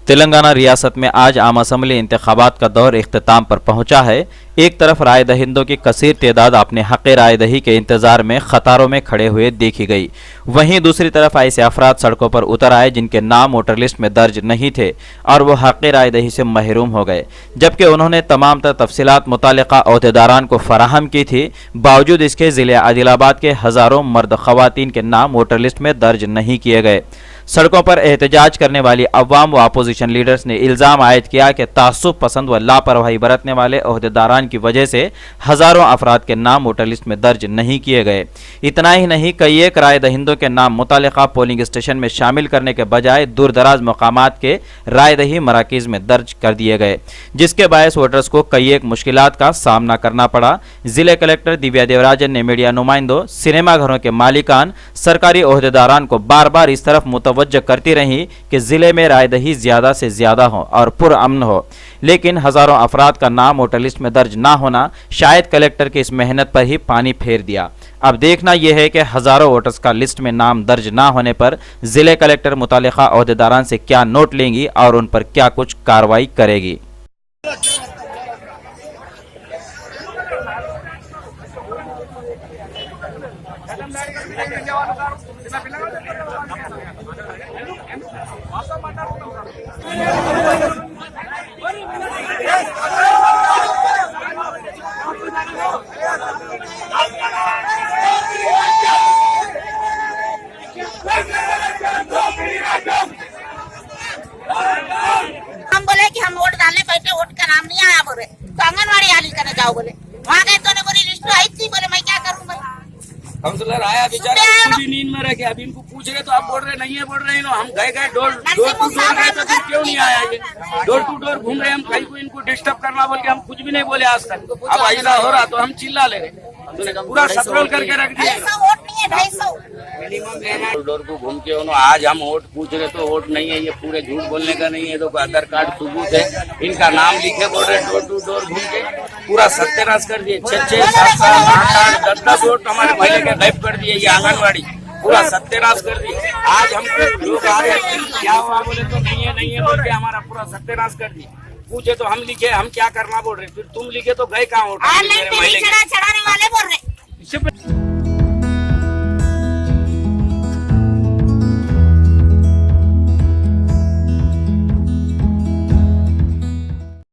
तेलंगाना रियासत में आज आम असम्बली इंतखाबात का दौर इख्तिताम पर पहुंचा है। एक तरफ राय दहिंदों की कसीर तादाद अपने हक़ राय दही के इंतजार में कतारों में खड़े हुए देखी गई, वहीं दूसरी तरफ ऐसे अफराद सड़कों पर उतर आए जिनके नाम वोटर लिस्ट में दर्ज नहीं थे और वो हक़ राय दही से महरूम हो गए, जबकि उन्होंने तमाम तफसीलात मुतालिका अहदेदारान को फराहम की थी। बावजूद इसके ज़िले आदिलाबाद के हज़ारों मर्द ख़वातीन के नाम वोटर लिस्ट में दर्ज नहीं किए गए। सड़कों पर एहतजाज करने वाली अवाम व अपोजिशन लीडर्स ने इल्ज़ाम आयद किया कि तासुब पसंद व लापरवाही बरतने वाले अहदेदारान की वजह से हज़ारों अफराद के नाम वोटर लिस्ट में दर्ज नहीं किए गए। इतना ही नहीं, कई एक राय दहिंदों के नाम मुतालिका पोलिंग स्टेशन में शामिल करने के बजाय दूर दराज मकामात के राय दही मराकीज़ में दर्ज कर दिए गए, जिसके बायस वोटर्स को कई एक मुश्किलात का सामना करना पड़ा। जिले कलेक्टर दिव्या देवराजन ने मीडिया नुमाइंदों, सिनेमा घरों के मालिकान, सरकारी अहदेदारान को बार बार इस तरफ मुतवज्जह करती रही कि जिले में राय दही ज्यादा से ज्यादा हो और पुरअमन हो, लेकिन हजारों अफराद का नाम वोटर लिस्ट में दर्ज ना होना शायद कलेक्टर की इस मेहनत पर ही पानी फेर दिया। अब देखना यह है कि हजारों वोटर्स का लिस्ट में नाम दर्ज ना होने पर जिले कलेक्टर मुतालिका अहदेदारान से क्या नोट लेंगी और उन पर क्या कुछ कार्रवाई करेगी। हम बोले कि हम वोट डालने बैठे, वोट का नाम नहीं आया, बोले तो आंगनबाड़ी आली करने जाओ, बोले वहाँ गए तो बोली लिस्ट आई थी, बोले मैं क्या करूँ। काउंसलर आया बेचारा भी नींद में रह के, अभी इनको पूछ रहे तो आप बोल रहे नहीं है, बोल रहे हम गए डोर टू डोर गए तो फिर क्यों नहीं आया ये? डोर टू डोर घूम रहे हम, कहीं को इनको डिस्टर्ब करना बोल के हम कुछ भी नहीं बोले आज तक। अब ऐसा हो रहा तो हम चिल्ला ले रहे, पूरा सत्रल करके रख दिए। 250 वोट नहीं है, 250 डोर डोर को घूम के आज हम वोट पूछ रहे तो वोट नहीं है, ये पूरे झूठ बोलने का नहीं है, तो आधार कार्ड सबूत है, इनका नाम लिखे बोल रहे डोर टू डोर घूम के पूरा सत्यानाश कर दिए। 6-6, 7-7, 8-8, 10-10 वोट हमारे महिला के गायब कर दिए, ये आंगनबाड़ी पूरा सत्यानाश कर दिए। आज हमको लोग आ रहे क्या हुआ बोले तो नहीं है बोल के हमारा पूरा सत्यानाश कर दिए। पूछे तो हम लिखे, हम क्या करना बोल रहे, फिर तुम लिखे तो गए कहाँ वोट? चढ़ाने वाले बोल रहे।